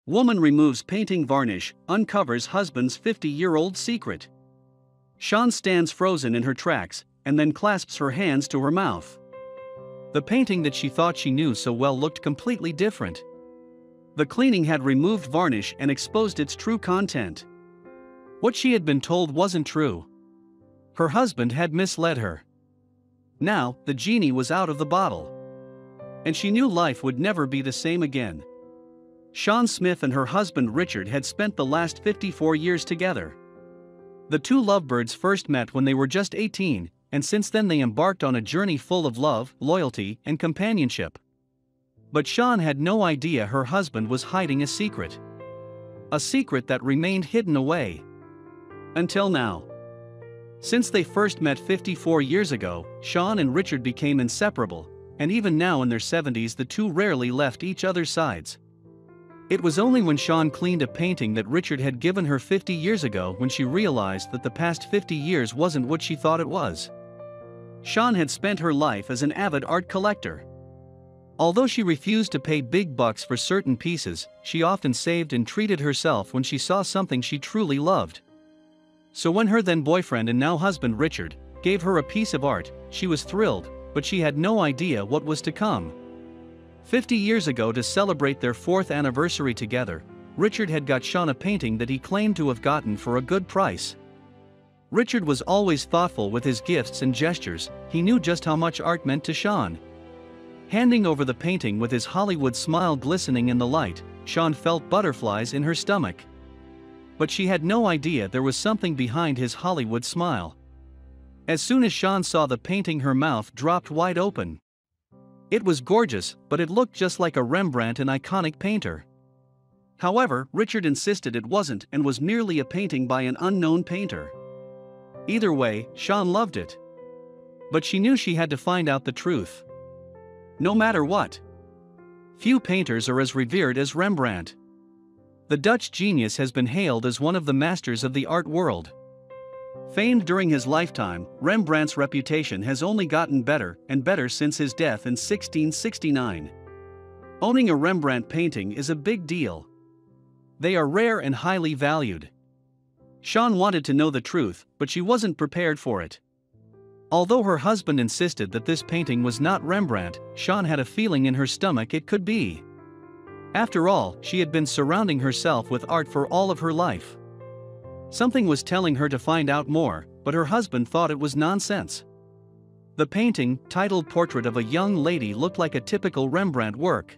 Woman removes painting varnish, uncovers husband's 50-year-old secret. Sean stands frozen in her tracks, and then clasps her hands to her mouth. The painting that she thought she knew so well looked completely different. The cleaning had removed varnish and exposed its true content. What she had been told wasn't true. Her husband had misled her. Now, the genie was out of the bottle. And she knew life would never be the same again. Sean Smith and her husband Richard had spent the last 54 years together. The two lovebirds first met when they were just 18, and since then they embarked on a journey full of love, loyalty, and companionship. But Sean had no idea her husband was hiding a secret. A secret that remained hidden away. Until now. Since they first met 54 years ago, Sean and Richard became inseparable, and even now in their 70s the two rarely left each other's sides. It was only when Sean cleaned a painting that Richard had given her 50 years ago when she realized that the past 50 years wasn't what she thought it was. Sean had spent her life as an avid art collector. Although she refused to pay big bucks for certain pieces, she often saved and treated herself when she saw something she truly loved. So when her then boyfriend and now husband Richard gave her a piece of art, she was thrilled, but she had no idea what was to come. 50 years ago, to celebrate their 4th anniversary together, Richard had got Sean a painting that he claimed to have gotten for a good price. Richard was always thoughtful with his gifts and gestures. He knew just how much art meant to Sean. Handing over the painting with his Hollywood smile glistening in the light, Sean felt butterflies in her stomach. But she had no idea there was something behind his Hollywood smile. As soon as Sean saw the painting, her mouth dropped wide open. It was gorgeous, but it looked just like a Rembrandt, an iconic painter. However, Richard insisted it wasn't and was merely a painting by an unknown painter. Either way, Sean loved it. But she knew she had to find out the truth. No matter what. Few painters are as revered as Rembrandt. The Dutch genius has been hailed as one of the masters of the art world. Famed during his lifetime, Rembrandt's reputation has only gotten better and better since his death in 1669. Owning a Rembrandt painting is a big deal. They are rare and highly valued. Sean wanted to know the truth, but she wasn't prepared for it. Although her husband insisted that this painting was not Rembrandt, Sean had a feeling in her stomach it could be. After all, she had been surrounding herself with art for all of her life. Something was telling her to find out more, but her husband thought it was nonsense. The painting, titled Portrait of a Young Lady, looked like a typical Rembrandt work.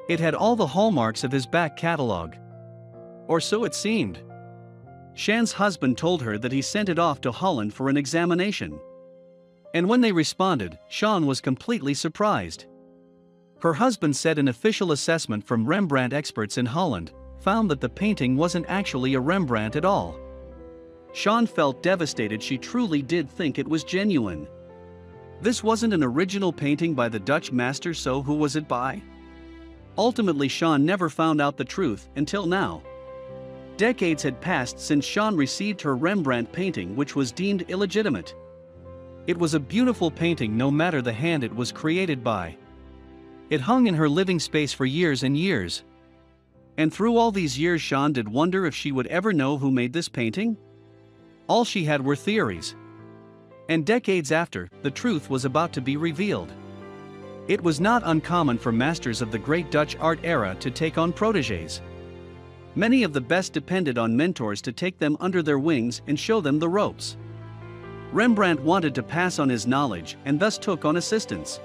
It had all the hallmarks of his back catalog. Or so it seemed. Sean's husband told her that he sent it off to Holland for an examination. And when they responded, Sean was completely surprised. Her husband said an official assessment from Rembrandt experts in Holland found that the painting wasn't actually a Rembrandt at all. Sean felt devastated. She truly did think it was genuine. This wasn't an original painting by the Dutch master, so who was it by? Ultimately, Sean never found out the truth until now. Decades had passed since Sean received her Rembrandt painting, which was deemed illegitimate. It was a beautiful painting no matter the hand it was created by. It hung in her living space for years and years. And through all these years, Sean did wonder if she would ever know who made this painting. All she had were theories. And decades after, the truth was about to be revealed. It was not uncommon for masters of the great Dutch art era to take on protégés. Many of the best depended on mentors to take them under their wings and show them the ropes. Rembrandt wanted to pass on his knowledge and thus took on assistants.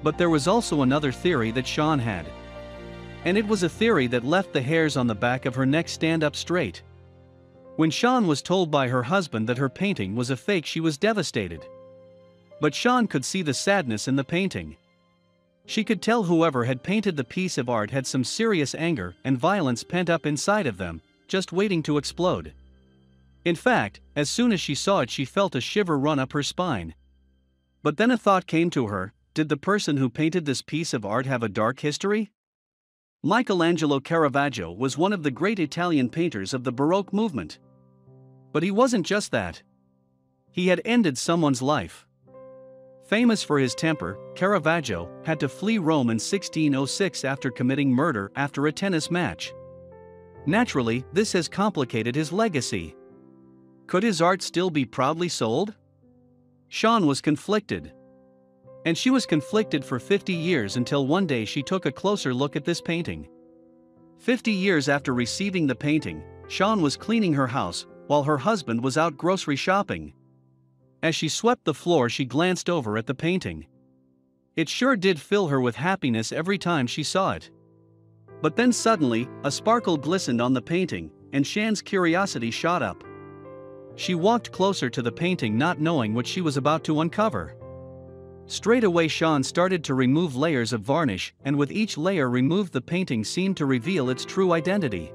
But there was also another theory that Sean had. And it was a theory that left the hairs on the back of her neck stand up straight. When Sean was told by her husband that her painting was a fake, she was devastated. But Sean could see the sadness in the painting. She could tell whoever had painted the piece of art had some serious anger and violence pent up inside of them, just waiting to explode. In fact, as soon as she saw it, she felt a shiver run up her spine. But then a thought came to her: did the person who painted this piece of art have a dark history? Michelangelo Caravaggio was one of the great Italian painters of the Baroque movement. But he wasn't just that. He had ended someone's life. Famous for his temper, Caravaggio had to flee Rome in 1606 after committing murder after a tennis match. Naturally, this has complicated his legacy. Could his art still be proudly sold? Sean was conflicted. And she was conflicted for 50 years until one day she took a closer look at this painting. 50 years after receiving the painting, Sean was cleaning her house while her husband was out grocery shopping. As she swept the floor, she glanced over at the painting. It sure did fill her with happiness every time she saw it. But then suddenly, a sparkle glistened on the painting, and Shan's curiosity shot up. She walked closer to the painting, not knowing what she was about to uncover. Straight away Sean started to remove layers of varnish, and with each layer removed the painting seemed to reveal its true identity.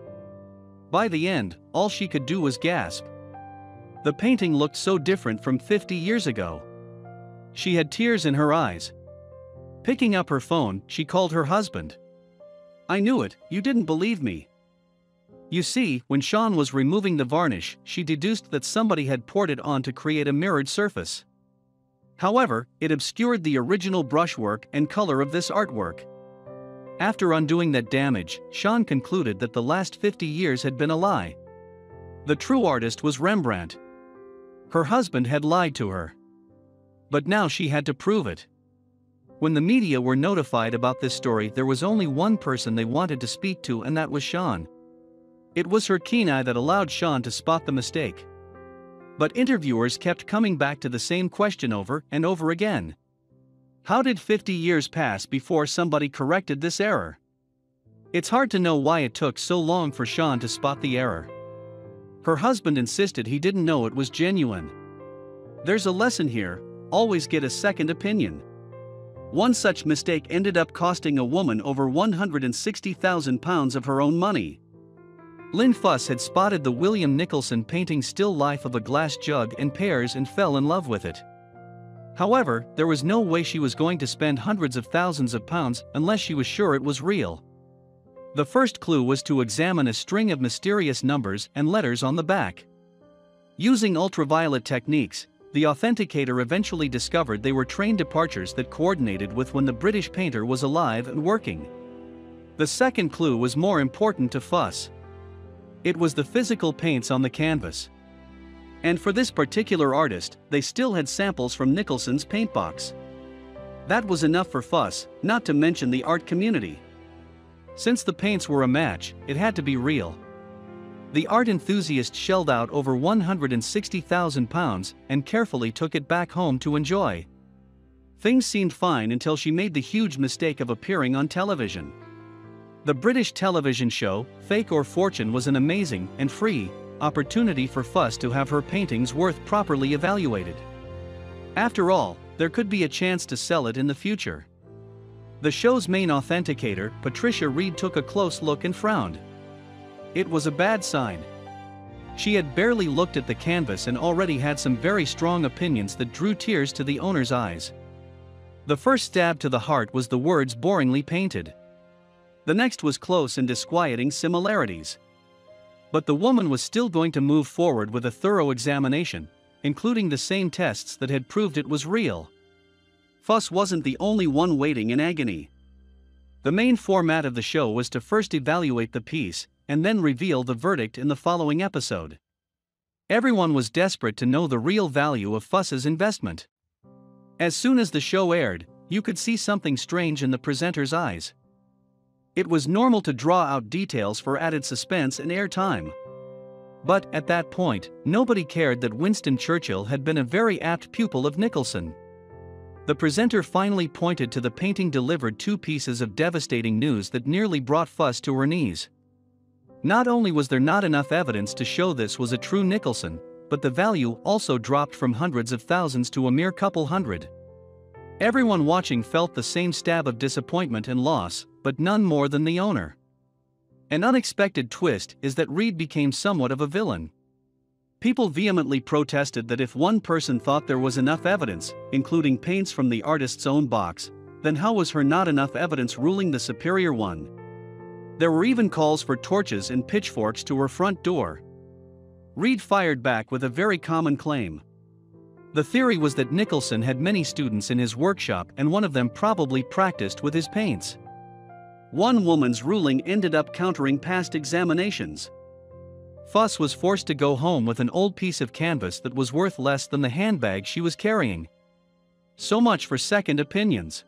By the end, all she could do was gasp. The painting looked so different from 50 years ago. She had tears in her eyes. Picking up her phone, she called her husband. "I knew it, you didn't believe me." You see, when Sean was removing the varnish, she deduced that somebody had poured it on to create a mirrored surface. However, it obscured the original brushwork and color of this artwork. After undoing that damage, Sean concluded that the last 50 years had been a lie. The true artist was Rembrandt. Her husband had lied to her. But now she had to prove it. When the media were notified about this story, there was only one person they wanted to speak to, and that was Sean. It was her keen eye that allowed Sean to spot the mistake. But interviewers kept coming back to the same question over and over again. How did 50 years pass before somebody corrected this error? It's hard to know why it took so long for Sean to spot the error. Her husband insisted he didn't know it was genuine. There's a lesson here: always get a second opinion. One such mistake ended up costing a woman over £160,000 of her own money. Lynn Fuss had spotted the William Nicholson painting Still Life of a Glass Jug and Pears and fell in love with it. However, there was no way she was going to spend hundreds of thousands of pounds unless she was sure it was real. The first clue was to examine a string of mysterious numbers and letters on the back. Using ultraviolet techniques, the authenticator eventually discovered they were train departures that coordinated with when the British painter was alive and working. The second clue was more important to Fuss. It was the physical paints on the canvas. And for this particular artist, they still had samples from Nicholson's paint box. That was enough for Fuss, not to mention the art community. Since the paints were a match, it had to be real. The art enthusiast shelled out over £160,000 and carefully took it back home to enjoy. Things seemed fine until she made the huge mistake of appearing on television. The British television show, Fake or Fortune, was an amazing and free opportunity for Fuss to have her painting's worth properly evaluated. After all, there could be a chance to sell it in the future. The show's main authenticator, Patricia Reed, took a close look and frowned. It was a bad sign. She had barely looked at the canvas and already had some very strong opinions that drew tears to the owner's eyes. The first stab to the heart was the words "boringly painted." The next was close and disquieting similarities. But the woman was still going to move forward with a thorough examination, including the same tests that had proved it was real. Fuss wasn't the only one waiting in agony. The main format of the show was to first evaluate the piece, and then reveal the verdict in the following episode. Everyone was desperate to know the real value of Fuss's investment. As soon as the show aired, you could see something strange in the presenter's eyes. It was normal to draw out details for added suspense and airtime. But at that point, nobody cared that Winston Churchill had been a very apt pupil of Nicholson. The presenter finally pointed to the painting, delivered two pieces of devastating news that nearly brought Fuss to her knees. Not only was there not enough evidence to show this was a true Nicholson, but the value also dropped from hundreds of thousands to a mere couple hundred. Everyone watching felt the same stab of disappointment and loss, but none more than the owner. An unexpected twist is that Reed became somewhat of a villain. People vehemently protested that if one person thought there was enough evidence, including paints from the artist's own box, then how was her not enough evidence ruling the superior one? There were even calls for torches and pitchforks to her front door. Reed fired back with a very common claim. The theory was that Nicholson had many students in his workshop and one of them probably practiced with his paints. One woman's ruling ended up countering past examinations. Fuss was forced to go home with an old piece of canvas that was worth less than the handbag she was carrying. So much for second opinions.